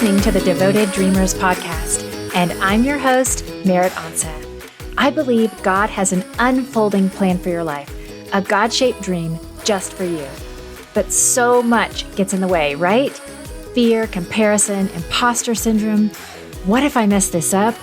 listening to the Devoted Dreamers podcast, and I'm your host, Merritt Onsa. I believe God has an unfolding plan for your life, a God-shaped dream just for you. But so much gets in the way, right? Fear, comparison, imposter syndrome. What if I mess this up?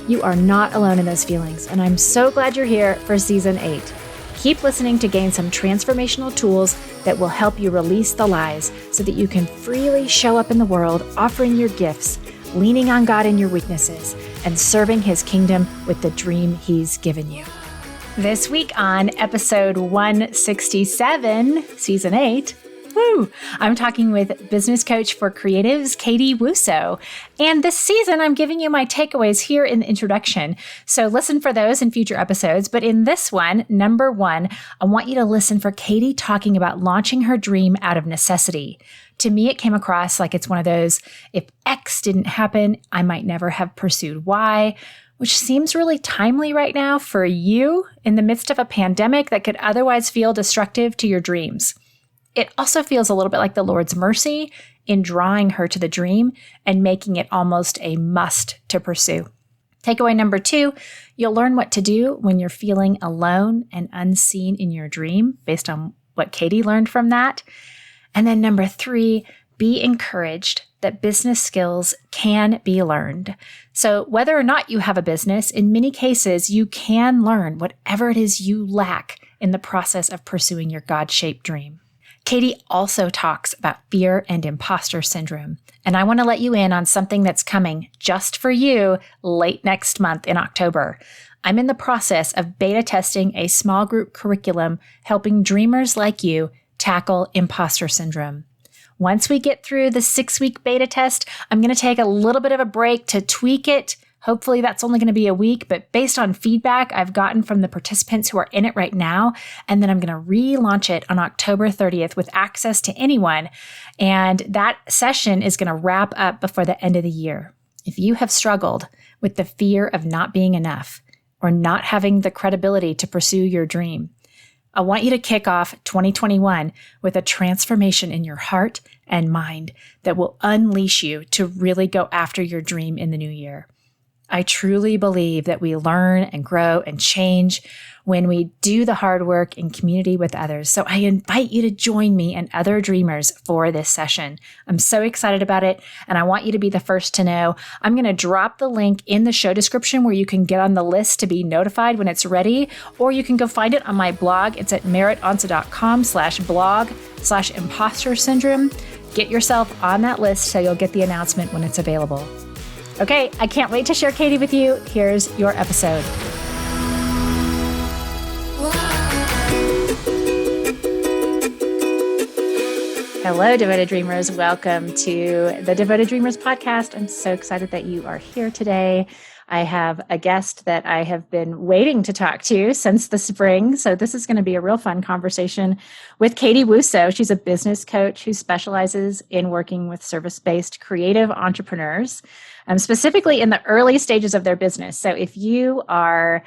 You are not alone in those feelings, and I'm so glad you're here for Season 8. Keep listening to gain some transformational tools that will help you release the lies so that you can freely show up in the world, offering your gifts, leaning on God in your weaknesses, and serving His kingdom with the dream He's given you. This week on episode 167, Season 8, I'm talking with business coach for creatives, Katie Wussow. And this season, I'm giving you my takeaways here in the introduction. So listen for those in future episodes. But in this one, number 1, I want you to listen for Katie talking about launching her dream out of necessity. To me, it came across like it's one of those, if X didn't happen, I might never have pursued Y, which seems really timely right now for you in the midst of a pandemic that could otherwise feel destructive to your dreams. It also feels a little bit like the Lord's mercy in drawing her to the dream and making it almost a must to pursue. Takeaway number 2, you'll learn what to do when you're feeling alone and unseen in your dream, based on what Katie learned from that. And then number 3, be encouraged that business skills can be learned. So whether or not you have a business, in many cases, you can learn whatever it is you lack in the process of pursuing your God-shaped dream. Katie also talks about fear and imposter syndrome, and I want to let you in on something that's coming just for you late next month in October. I'm in the process of beta testing a small group curriculum helping dreamers like you tackle imposter syndrome. Once we get through the 6-week beta test, I'm going to take a little bit of a break to tweak it. Hopefully that's only going to be a week, but based on feedback I've gotten from the participants who are in it right now, and then I'm going to relaunch it on October 30th with access to anyone. And that session is going to wrap up before the end of the year. If you have struggled with the fear of not being enough or not having the credibility to pursue your dream, I want you to kick off 2021 with a transformation in your heart and mind that will unleash you to really go after your dream in the new year. I truly believe that we learn and grow and change when we do the hard work in community with others. So I invite you to join me and other dreamers for this session. I'm so excited about it, and I want you to be the first to know. I'm going to drop the link in the show description where you can get on the list to be notified when it's ready, or you can go find it on my blog. It's at merrittonsa.com/blog/imposter syndrome. Get yourself on that list so you'll get the announcement when it's available. Okay, I can't wait to share Katie with you. Here's your episode. Hello, Devoted Dreamers. Welcome to the Devoted Dreamers podcast. I'm so excited that you are here today. I have a guest that I have been waiting to talk to since the spring. So this is going to be a real fun conversation with Katie Wussow. She's a business coach who specializes in working with service-based creative entrepreneurs, specifically in the early stages of their business. So if you are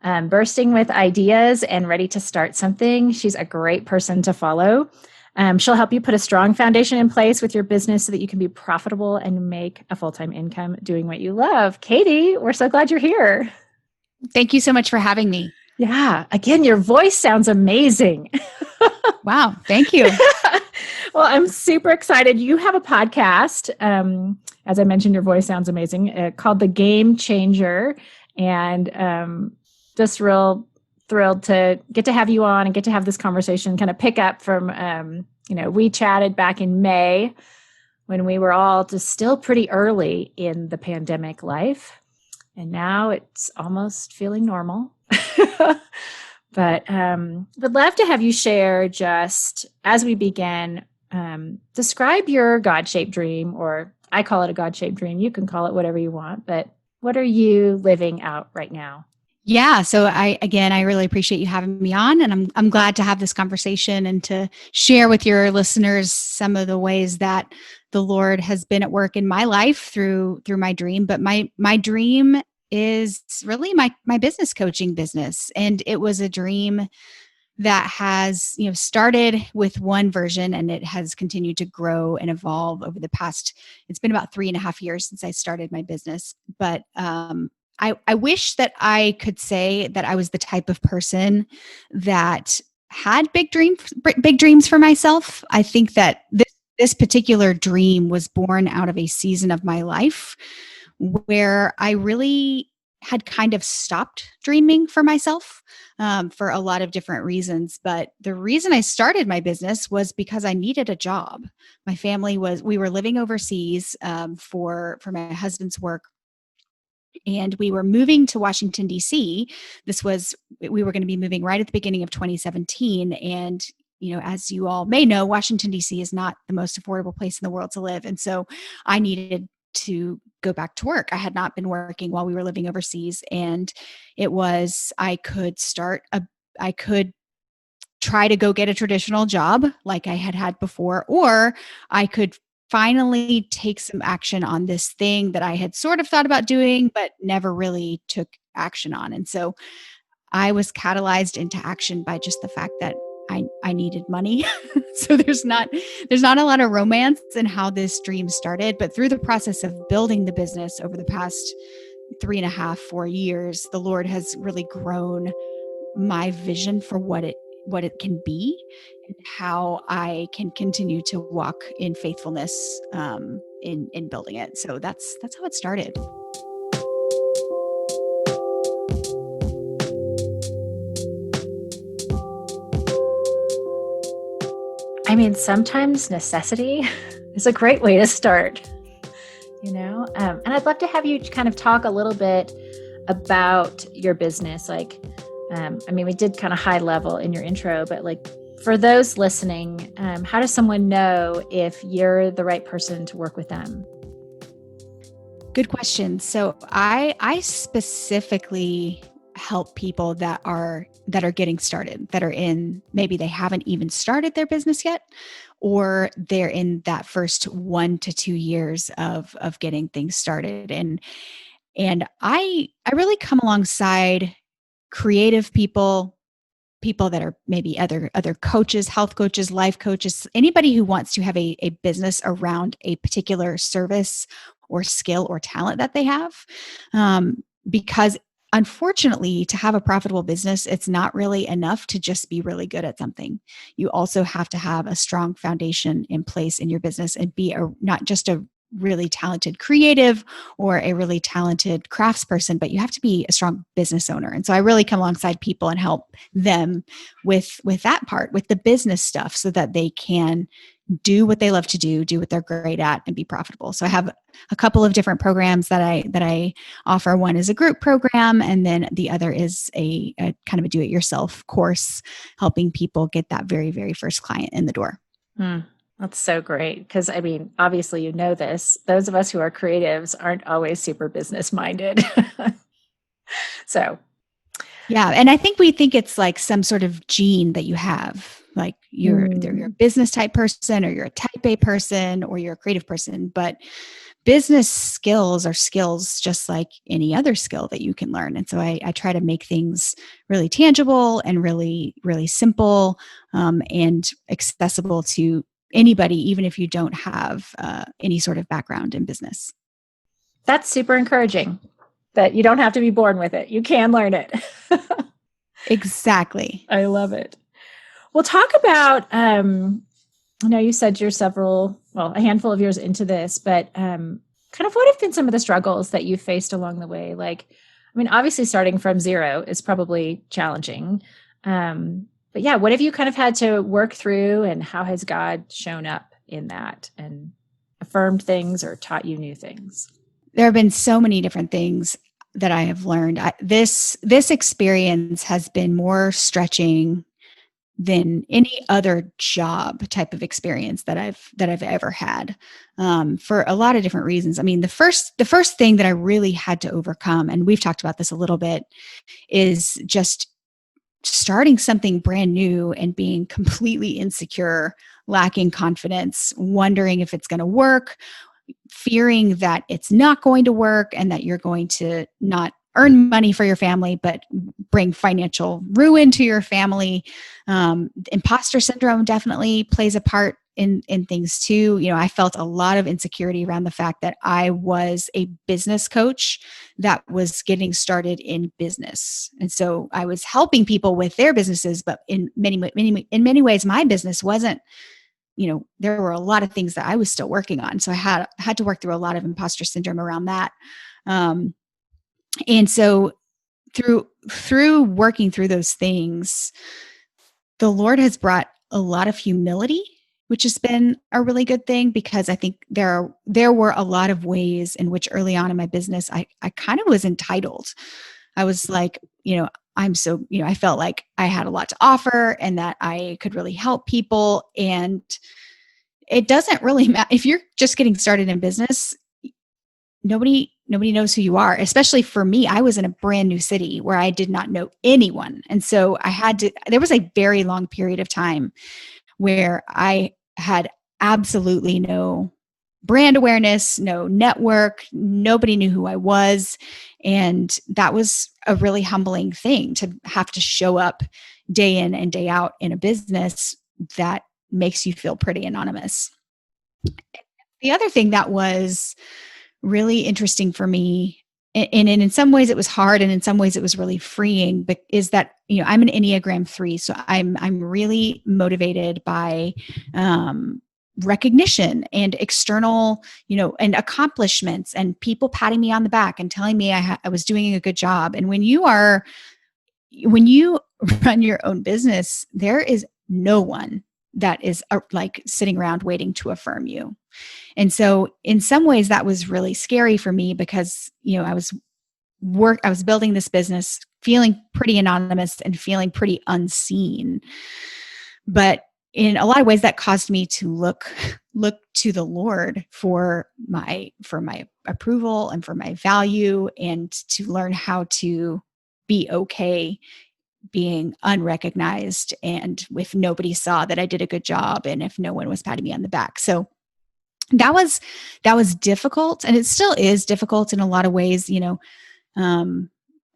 bursting with ideas and ready to start something, she's a great person to follow. She'll help you put a strong foundation in place with your business so that you can be profitable and make a full-time income doing what you love. Katie, we're so glad you're here. Thank you so much for having me. Yeah. Again, your voice sounds amazing. Wow. Thank you. Well, I'm super excited. You have a podcast. As I mentioned, your voice sounds amazing, called The Game Changer. And just real thrilled to get to have you on and get to have this conversation, kind of pick up from, we chatted back in May when we were all just still pretty early in the pandemic life. And now it's almost feeling normal. But would love to have you share, just as we begin, describe your God-shaped dream, or I call it a God-shaped dream. You can call it whatever you want, but what are you living out right now? Yeah. So I really appreciate you having me on, and I'm glad to have this conversation and to share with your listeners some of the ways that the Lord has been at work in my life through my dream. But my dream is really my business coaching business. And it was a dream that has, started with one version and it has continued to grow and evolve over the past, it's been about 3.5 years since I started my business. But I wish that I could say that I was the type of person that had big dreams for myself. I think that this particular dream was born out of a season of my life where I really had kind of stopped dreaming for myself for a lot of different reasons. But the reason I started my business was because I needed a job. We were living overseas for my husband's work, and we were moving to Washington, D.C. We were going to be moving right at the beginning of 2017. And, as you all may know, Washington, D.C. is not the most affordable place in the world to live. And so I needed to go back to work. I had not been working while we were living overseas. And I could try to go get a traditional job like I had before, or I could finally take some action on this thing that I had sort of thought about doing, but never really took action on. And so I was catalyzed into action by just the fact that I needed money. So there's not a lot of romance in how this dream started, but through the process of building the business over the past 3.5, 4 years, the Lord has really grown my vision for what it can be and how I can continue to walk in faithfulness in building it. So that's how it started. I mean, sometimes necessity is a great way to start, and I'd love to have you kind of talk a little bit about your business. We did kind of high level in your intro, but for those listening, how does someone know if you're the right person to work with them? Good question. So I specifically help people that are getting started, that are in, maybe they haven't even started their business yet, or they're in that first 1 to 2 years of getting things started. And I really come alongside creative people that are maybe other coaches, health coaches, life coaches, anybody who wants to have a business around a particular service or skill or talent that they have. Because unfortunately, to have a profitable business, it's not really enough to just be really good at something. You also have to have a strong foundation in place in your business and be not just a really talented creative or a really talented craftsperson, but you have to be a strong business owner. And so I really come alongside people and help them with that part, with the business stuff, so that they can do what they love to do what they're great at, and be profitable. So I have a couple of different programs that I offer. One is a group program, and then the other is a kind of a do-it-yourself course, helping people get that very, very first client in the door. That's so great. Because obviously, this, those of us who are creatives aren't always super business minded. So. Yeah. And I think we think it's like some sort of gene that you have, like you're a business type person, or you're a type A person, or you're a creative person. But business skills are skills just like any other skill that you can learn. And so I try to make things really tangible and really, really simple and accessible to anybody, even if you don't have any sort of background in business. That's super encouraging, that you don't have to be born with it. You can learn it. Exactly. I love it. Well, talk about, I know you said you're a handful of years into this, but kind of what have been some of the struggles that you've faced along the way? Obviously starting from zero is probably challenging. But yeah, what have you kind of had to work through, and how has God shown up in that and affirmed things or taught you new things? There have been so many different things that I have learned. This experience has been more stretching than any other job type of experience that I've ever had, for a lot of different reasons. The first thing that I really had to overcome, and we've talked about this a little bit, is just starting something brand new and being completely insecure, lacking confidence, wondering if it's going to work, fearing that it's not going to work and that you're going to not earn money for your family, but bring financial ruin to your family. Imposter syndrome definitely plays a part in things too. I felt a lot of insecurity around the fact that I was a business coach that was getting started in business. And so I was helping people with their businesses, but in many ways, my business wasn't, there were a lot of things that I was still working on. So I had to work through a lot of imposter syndrome around that. And so through working through those things, the Lord has brought a lot of humility, which has been a really good thing, because I think there were a lot of ways in which early on in my business, I kind of was entitled. I was like, I felt like I had a lot to offer and that I could really help people. And it doesn't really matter if you're just getting started in business. Nobody knows who you are, especially for me. I was in a brand new city where I did not know anyone. And so there was a very long period of time where I had absolutely no brand awareness, no network, nobody knew who I was. And that was a really humbling thing, to have to show up day in and day out in a business that makes you feel pretty anonymous. The other thing that was really interesting for me, and in some ways it was hard, and in some ways it was really freeing, but is that, I'm an Enneagram 3. So I'm really motivated by recognition and external, and accomplishments and people patting me on the back and telling me I was doing a good job. And when you run your own business, there is no one that is like sitting around waiting to affirm you. And so in some ways that was really scary for me, because, I was building this business feeling pretty anonymous and feeling pretty unseen. But in a lot of ways that caused me to look to the Lord for my approval and for my value, and to learn how to be okay being unrecognized, and if nobody saw that I did a good job, and if no one was patting me on the back. So that was difficult, and it still is difficult in a lot of ways.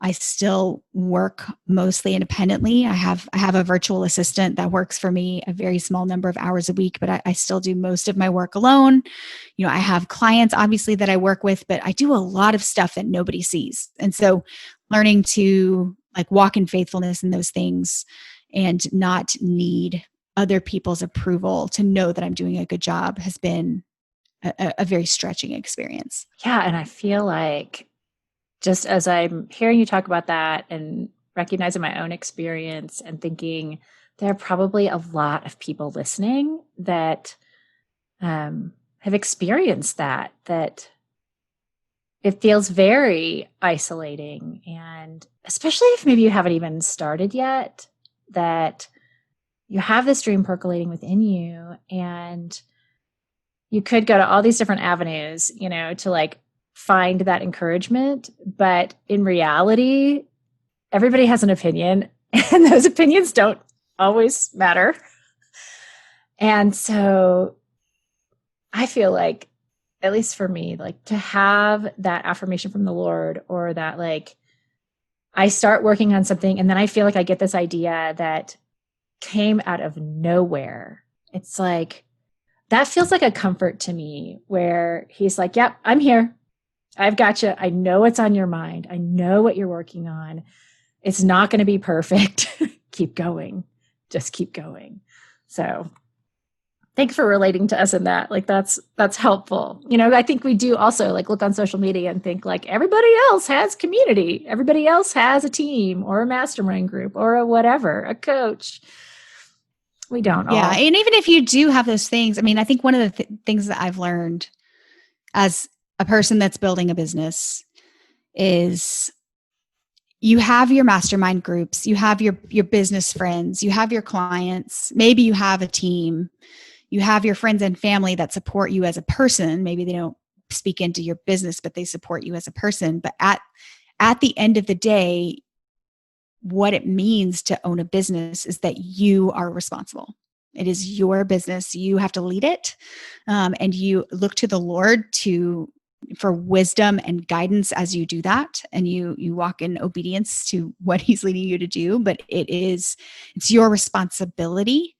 I still work mostly independently. I have a virtual assistant that works for me a very small number of hours a week, but I still do most of my work alone. I have clients obviously that I work with, but I do a lot of stuff that nobody sees. And so learning to walk in faithfulness in those things, and not need other people's approval to know that I'm doing a good job, has been a very stretching experience. Yeah. And I feel like, just as I'm hearing you talk about that and recognizing my own experience and thinking, there are probably a lot of people listening that have experienced that it feels very isolating. And especially if maybe you haven't even started yet, that you have this dream percolating within you, and you could go to all these different avenues, to find that encouragement. But in reality, everybody has an opinion, and those opinions don't always matter. And so I feel like, at least for me, to have that affirmation from the Lord, or that I start working on something and then I feel like I get this idea that came out of nowhere. It's that feels like a comfort to me, where he's like, yep, I'm here. I've got you. I know what's on your mind. I know what you're working on. It's not going to be perfect. Keep going. Just keep going. So thanks for relating to us in that. That's helpful. I think we do also look on social media and think everybody else has community. Everybody else has a team or a mastermind group or a whatever, a coach. We don't. Yeah. And even if you do have those things, I think one of the things that I've learned as a person that's building a business is, you have your mastermind groups, you have your business friends, you have your clients, maybe you have a team, you have your friends and family that support you as a person. Maybe they don't speak into your business, but they support you as a person. But at the end of the day, what it means to own a business is that you are responsible. It is your business. You have to lead it. And you look to the Lord to for wisdom and guidance as you do that, and you walk in obedience to what he's leading you to do. But it's your responsibility.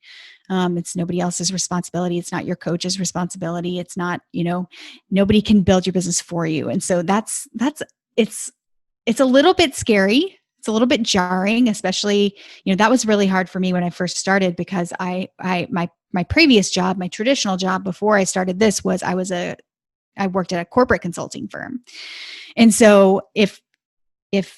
It's nobody else's responsibility. It's not your coach's responsibility. It's not, nobody can build your business for you. And so it's a little bit scary. It's a little bit jarring, especially, that was really hard for me when I first started, because my previous job, my traditional job before I started this, was I worked at a corporate consulting firm. And so if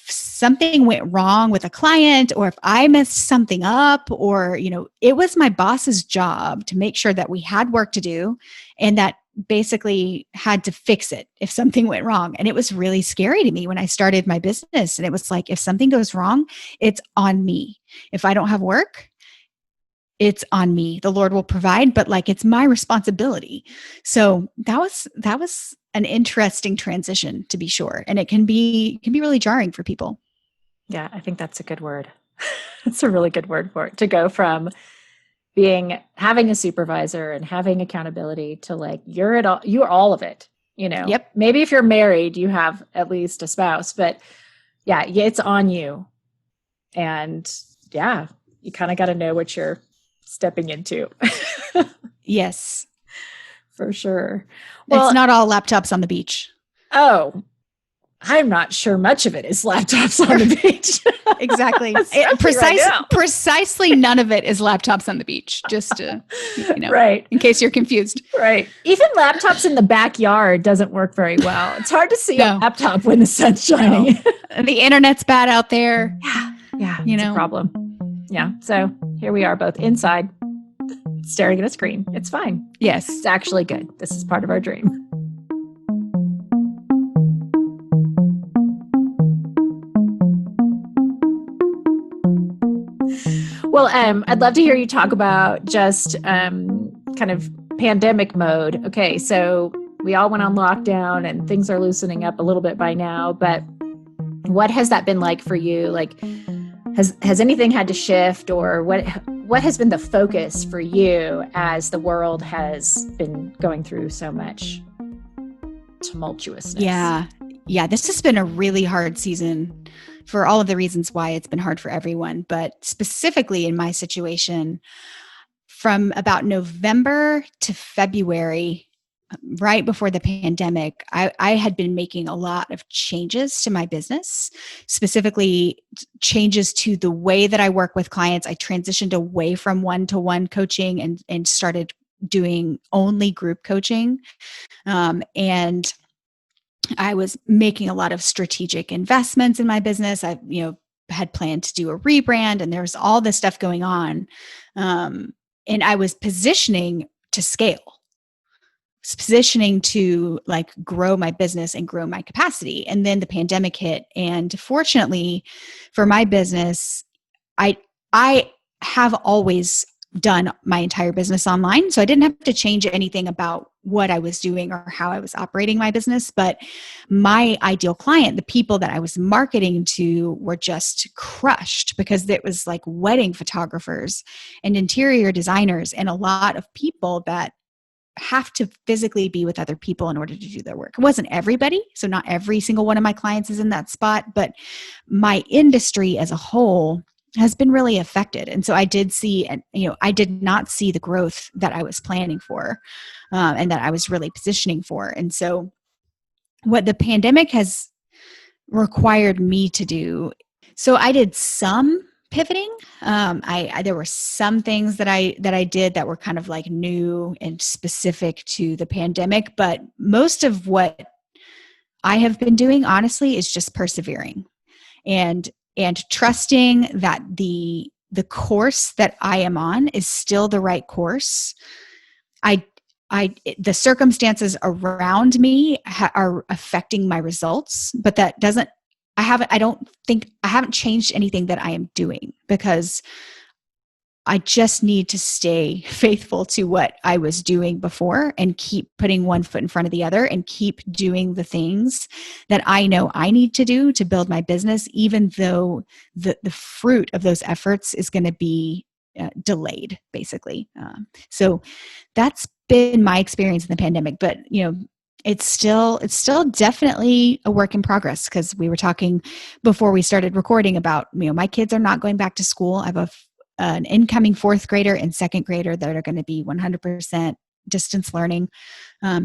something went wrong with a client, or if I messed something up, or, it was my boss's job to make sure that we had work to do, and that basically had to fix it if something went wrong. And it was really scary to me when I started my business. And it was like, if something goes wrong, it's on me. If I don't have work, it's on me. The Lord will provide, but it's my responsibility. So that was an interesting transition, to be sure. And it can be really jarring for people. Yeah, I think that's a good word. It's a really good word for it, to go from having a supervisor and having accountability to you're all of it, Yep. Maybe if you're married, you have at least a spouse, but yeah, it's on you. And yeah, you kind of got to know what you're stepping into. Yes, for sure. Well, it's not all laptops on the beach. Oh, I'm not sure much of it is laptops on the beach. Exactly. Precisely none of it is laptops on the beach, just to, right. In case you're confused. Right. Even laptops in the backyard doesn't work very well. It's hard to see a laptop when the sun's shining. No. The internet's bad out there. Yeah. It's a problem. Yeah. So here we are, both inside, staring at a screen. It's fine. Yes. It's actually good. This is part of our dream. Well, I'd love to hear you talk about just kind of pandemic mode. Okay, so we all went on lockdown and things are loosening up a little bit by now, but what has that been like for you? Has anything had to shift, or what has been the focus for you as the world has been going through so much tumultuousness? Yeah, this has been a really hard season for all of the reasons why it's been hard for everyone. But specifically in my situation, from about November to February, right before the pandemic, I had been making a lot of changes to my business, specifically changes to the way that I work with clients. I transitioned away from one-to-one coaching and started doing only group coaching. And I was making a lot of strategic investments in my business. I, had planned to do a rebrand, and there was all this stuff going on. And I was positioning to scale, positioning to grow my business and grow my capacity. And then the pandemic hit. And fortunately for my business, I have always done my entire business online. So I didn't have to change anything about what I was doing or how I was operating my business. But my ideal client, the people that I was marketing to, were just crushed, because it was wedding photographers and interior designers and a lot of people that have to physically be with other people in order to do their work. It wasn't everybody. So not every single one of my clients is in that spot, but my industry as a whole has been really affected. And so I did see, I did not see the growth that I was planning for, and that I was really positioning for. And so what the pandemic has required me to do, so I did some pivoting. There were some things that I did that were kind of new and specific to the pandemic, but most of what I have been doing, honestly, is just persevering and trusting that the course that I am on is still the right course. The circumstances around me are affecting my results, but that doesn't, I haven't changed anything that I am doing, because I just need to stay faithful to what I was doing before and keep putting one foot in front of the other and keep doing the things that I know I need to do to build my business, even though the fruit of those efforts is going to be delayed, basically. So that's been my experience in the pandemic. But, it's still definitely a work in progress, because we were talking before we started recording about, my kids are not going back to school. I have an incoming fourth grader and second grader that are going to be 100% distance learning.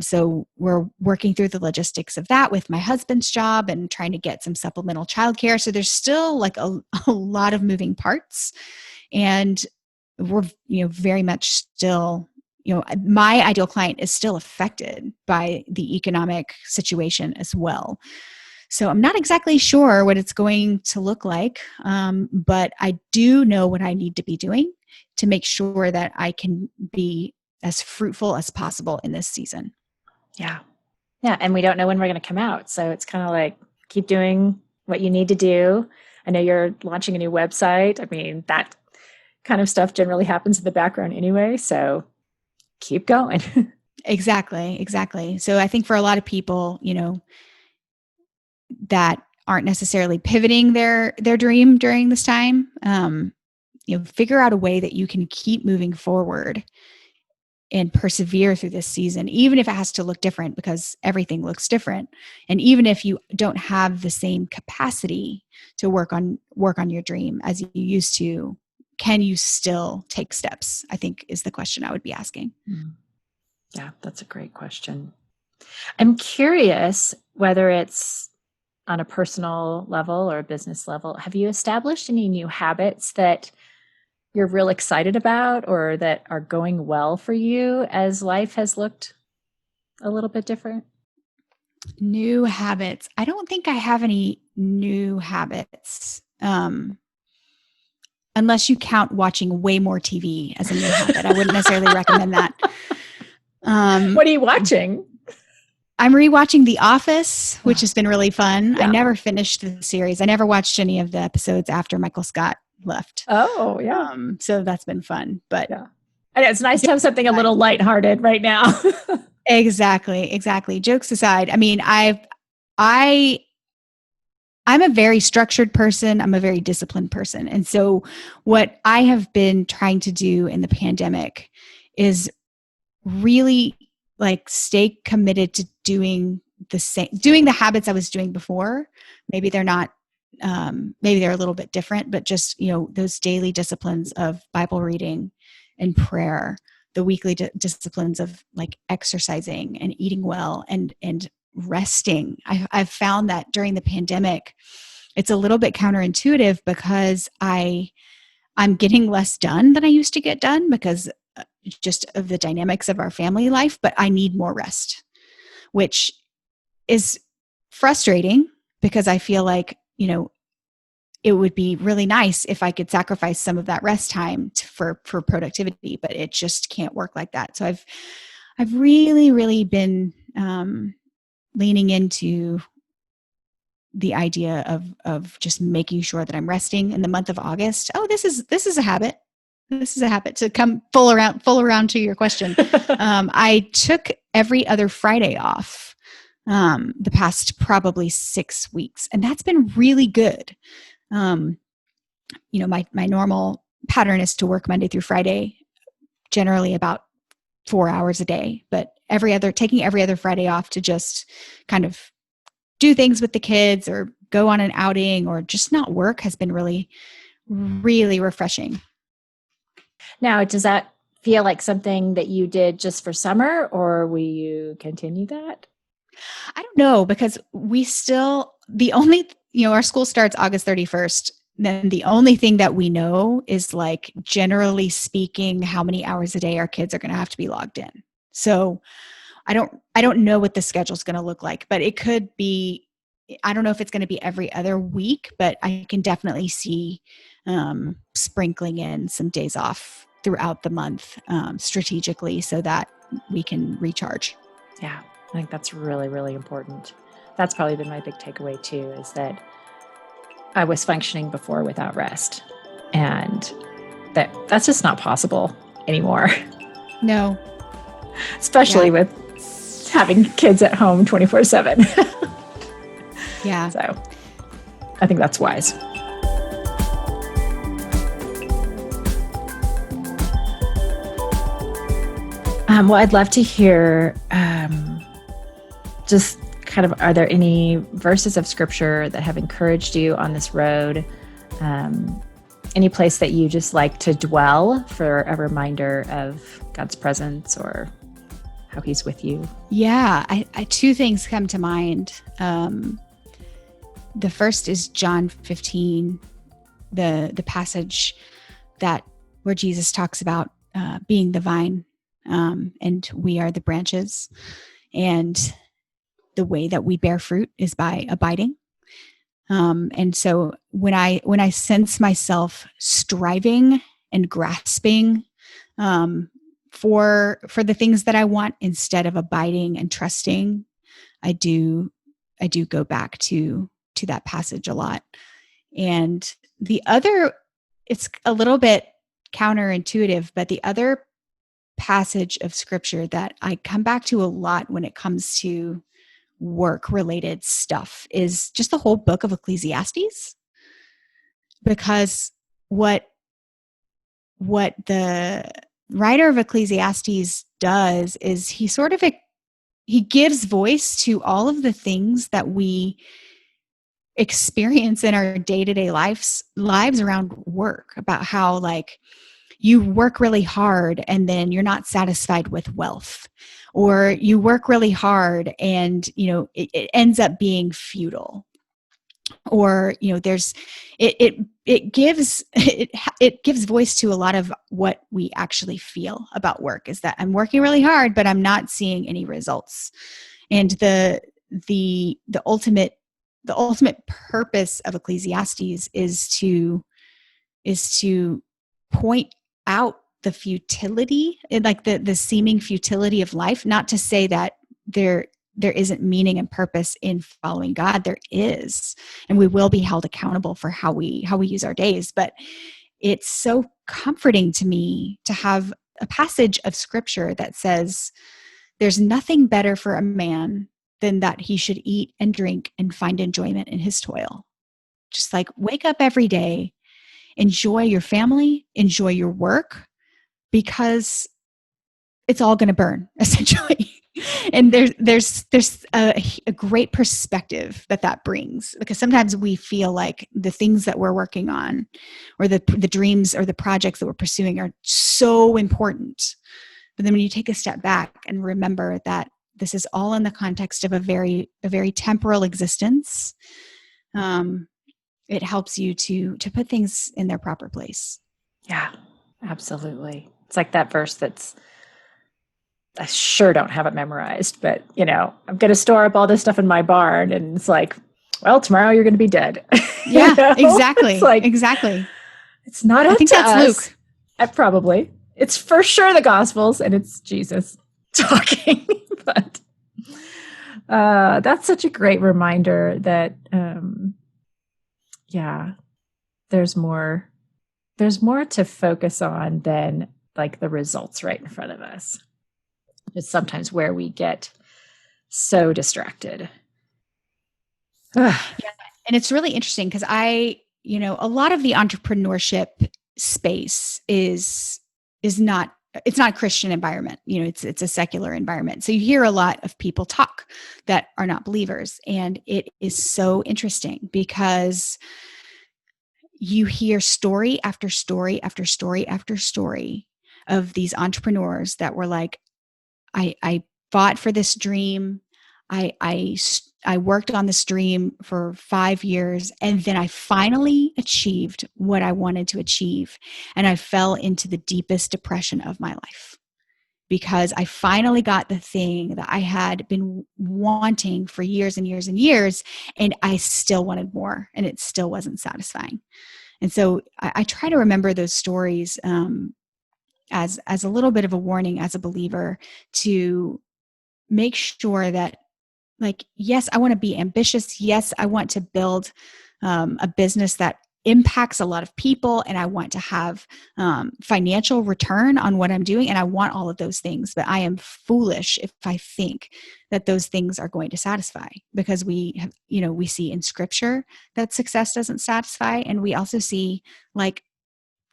So we're working through the logistics of that with my husband's job and trying to get some supplemental childcare. So there's still like a lot of moving parts, and we're, very much still, my ideal client is still affected by the economic situation as well. So I'm not exactly sure what it's going to look like, but I do know what I need to be doing to make sure that I can be as fruitful as possible in this season. Yeah. Yeah. And we don't know when we're going to come out. So it's kind of like, keep doing what you need to do. I know you're launching a new website. I mean, that kind of stuff generally happens in the background anyway. So keep going. Exactly. So I think for a lot of people, that aren't necessarily pivoting their dream during this time, figure out a way that you can keep moving forward and persevere through this season, even if it has to look different, because everything looks different. And even if you don't have the same capacity to work on your dream as you used to, can you still take steps? I think is the question I would be asking. Yeah, that's a great question. I'm curious whether it's on a personal level or a business level. Have you established any new habits that you're real excited about or that are going well for you as life has looked a little bit different? New habits. I don't think I have any new habits. Unless you count watching way more TV as a new habit. I wouldn't necessarily recommend that. What are you watching? I'm rewatching The Office, which has been really fun. Yeah. I never finished the series. I never watched any of the episodes after Michael Scott left. Oh, yeah. So that's been fun. But yeah. I know, it's nice to have something a little lighthearted right now. Exactly. Jokes aside, I mean, I'm a very structured person. I'm a very disciplined person. And so what I have been trying to do in the pandemic is really like stay committed to doing the habits I was doing before. Maybe they're not, maybe they're a little bit different, but just, those daily disciplines of Bible reading and prayer, the weekly disciplines of like exercising and eating well and resting. I've found that during the pandemic, it's a little bit counterintuitive because I'm getting less done than I used to get done because just of the dynamics of our family life, but I need more rest, which is frustrating because I feel like, it would be really nice if I could sacrifice some of that rest time for productivity, but it just can't work like that. So I've really, really been leaning into the idea of just making sure that I'm resting in the month of August. Oh, this is a habit. This is a habit to come full around to your question. I took every other Friday off the past probably 6 weeks, and that's been really good. My normal pattern is to work Monday through Friday, generally about 4 hours a day, but taking every other Friday off to just kind of do things with the kids or go on an outing or just not work has been really, really refreshing. Now, does that feel like something that you did just for summer, or will you continue that? I don't know, because our school starts August 31st. Then the only thing that we know is, like, generally speaking, how many hours a day our kids are going to have to be logged in. So I don't know what the schedule is going to look like, but it could be, I don't know if it's going to be every other week, but I can definitely see sprinkling in some days off throughout the month strategically so that we can recharge. Yeah, I think that's really, really important. That's probably been my big takeaway too, is that I was functioning before without rest, and that's just not possible anymore. No. Especially with having kids at home 24/7. Yeah. So I think that's wise. Well, I'd love to hear just kind of, are there any verses of scripture that have encouraged you on this road? Any place that you just like to dwell for a reminder of God's presence or how he's with you? Yeah, I two things come to mind. The first is John 15, the passage that where Jesus talks about being the vine, and we are the branches, and the way that we bear fruit is by abiding. And so when I sense myself striving and grasping for the things that I want instead of abiding and trusting, I do go back to that passage a lot. And the other, it's a little bit counterintuitive, but the other passage of scripture that I come back to a lot when it comes to work related stuff is just the whole book of Ecclesiastes. Because what the writer of Ecclesiastes does is he gives voice to all of the things that we experience in our day-to-day lives around work, about how like you work really hard and then you're not satisfied with wealth, or you work really hard and it ends up being futile, or there's it gives it gives voice to a lot of what we actually feel about work, is that I'm working really hard but I'm not seeing any results. And the ultimate purpose of Ecclesiastes is to point out the futility, like the seeming futility of life. Not to say that there isn't meaning and purpose in following God. There is, and we will be held accountable for how we use our days. But it's so comforting to me to have a passage of scripture that says there's nothing better for a man than that he should eat and drink and find enjoyment in his toil. Just like wake up every day, enjoy your family, enjoy your work, because it's all going to burn, essentially. And there's a great perspective that brings, because sometimes we feel like the things that we're working on, or the dreams or the projects that we're pursuing, are so important. But then when you take a step back and remember that this is all in the context of a very temporal existence, it helps you to put things in their proper place. Yeah, absolutely. It's like that verse I sure don't have it memorized, but I'm going to store up all this stuff in my barn, and it's like, well, tomorrow you're going to be dead. Yeah, exactly. It's like, exactly. It's not up I think to that's us. Luke. Probably. It's for sure the Gospels, and it's Jesus talking. But that's such a great reminder that, there's more to focus on than like the results right in front of us. It's sometimes where we get so distracted. Yeah. And it's really interesting because a lot of the entrepreneurship space is not, it's not a Christian environment. It's a secular environment. So you hear a lot of people talk that are not believers. And it is so interesting because you hear story after story after story after story of these entrepreneurs that were like, I fought for this dream. I worked on this dream for 5 years, and then I finally achieved what I wanted to achieve. And I fell into the deepest depression of my life because I finally got the thing that I had been wanting for years and years and years, and I still wanted more, and it still wasn't satisfying. And so I try to remember those stories as a little bit of a warning as a believer, to make sure that, like, yes, I want to be ambitious. Yes, I want to build a business that impacts a lot of people, and I want to have financial return on what I'm doing, and I want all of those things. But I am foolish if I think that those things are going to satisfy, because we have, we see in scripture that success doesn't satisfy, and we also see like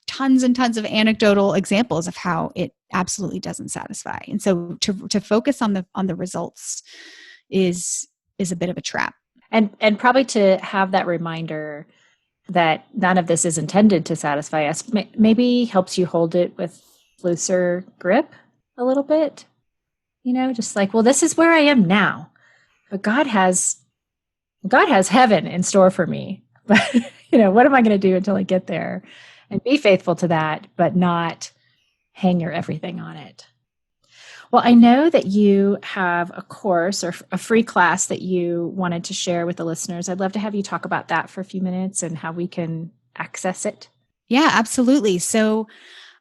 tons and tons of anecdotal examples of how it absolutely doesn't satisfy. And so to focus on the results is a bit of a trap. And probably to have that reminder that none of this is intended to satisfy us, maybe helps you hold it with looser grip a little bit. Just like, well, this is where I am now, but God has heaven in store for me. But, what am I going to do until I get there? And be faithful to that, but not hang your everything on it. Well, I know that you have a course or a free class that you wanted to share with the listeners. I'd love to have you talk about that for a few minutes and how we can access it. Yeah, absolutely. So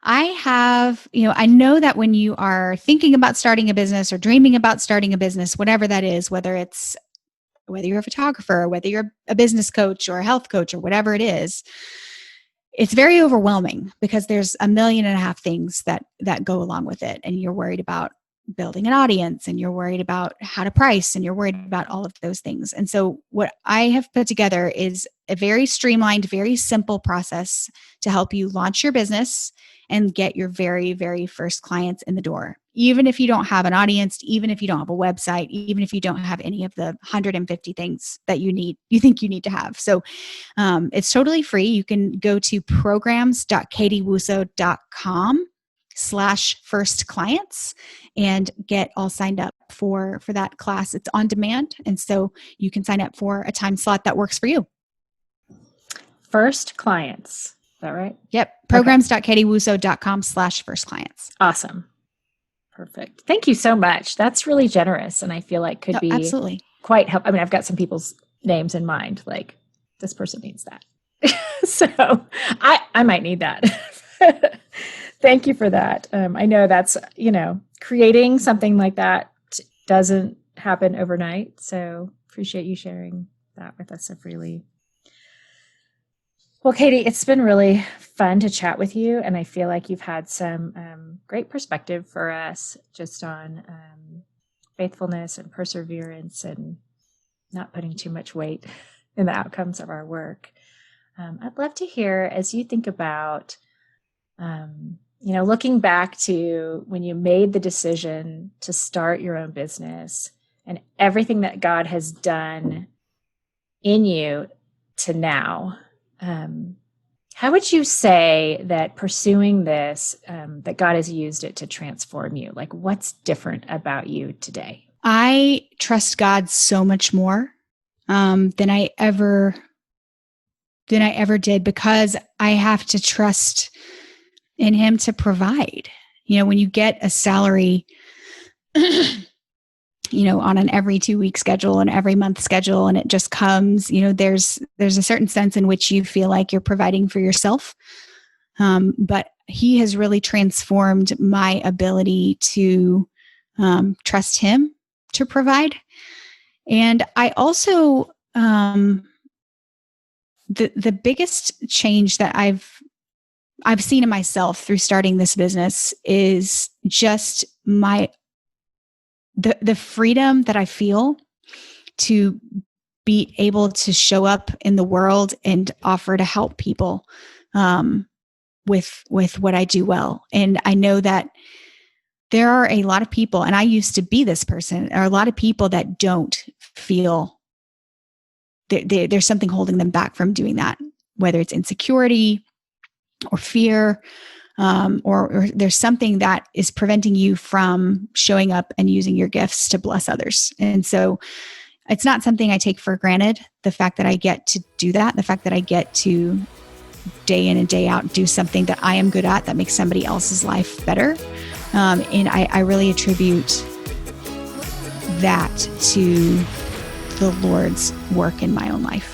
I have, I know that when you are thinking about starting a business or dreaming about starting a business, whatever that is, whether you're a photographer, or whether you're a business coach or a health coach or whatever it is, it's very overwhelming because there's 1.5 million things that go along with it. And you're worried about building an audience, and you're worried about how to price, and you're worried about all of those things. And so what I have put together is a very streamlined, very simple process to help you launch your business and get your very, very first clients in the door. Even if you don't have an audience, even if you don't have a website, even if you don't have any of the 150 things that you think you need to have. So it's totally free. You can go to programs.katiewussow.com/first clients and get all signed up for that class. It's on demand. And so you can sign up for a time slot that works for you. First clients. Is that right? Yep. Programs.katiewussow.com/first clients. Awesome. Perfect. Thank you so much. That's really generous. And I feel like could be absolutely quite helpful. I mean, I've got some people's names in mind, like this person needs that. So I might need that. Thank you for that. I know that's, creating something like that doesn't happen overnight. So appreciate you sharing that with us so freely. Well, Katie, it's been really fun to chat with you, and I feel like you've had some great perspective for us just on faithfulness and perseverance and not putting too much weight in the outcomes of our work. I'd love to hear, as you think about, looking back to when you made the decision to start your own business and everything that God has done in you to now. How would you say that pursuing this, that God has used it to transform you? Like, what's different about you today? I trust God so much more than I ever did, because I have to trust in Him to provide. When you get a salary, on an every 2-week schedule and every month schedule, and it just comes, there's a certain sense in which you feel like you're providing for yourself. But He has really transformed my ability to trust Him to provide. And I also, the biggest change that I've seen in myself through starting this business is just the freedom that I feel to be able to show up in the world and offer to help people with what I do well. And I know that there are a lot of people, and I used to be this person, there are a lot of people that don't feel there's something holding them back from doing that, whether it's insecurity or fear, or there's something that is preventing you from showing up and using your gifts to bless others. And so it's not something I take for granted, the fact that I get to do that, the fact that I get to day in and day out do something that I am good at that makes somebody else's life better. And I really attribute that to the Lord's work in my own life.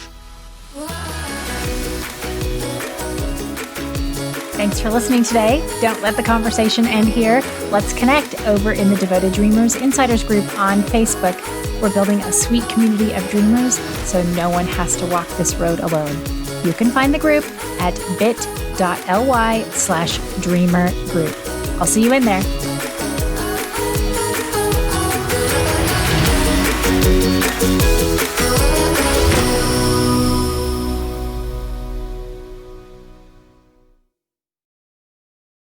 Thanks for listening today. Don't let the conversation end here. Let's connect over in the Devoted Dreamers Insiders group on Facebook. We're building a sweet community of dreamers, so no one has to walk this road alone. You can find the group at bit.ly/dreamergroup. I'll see you in there.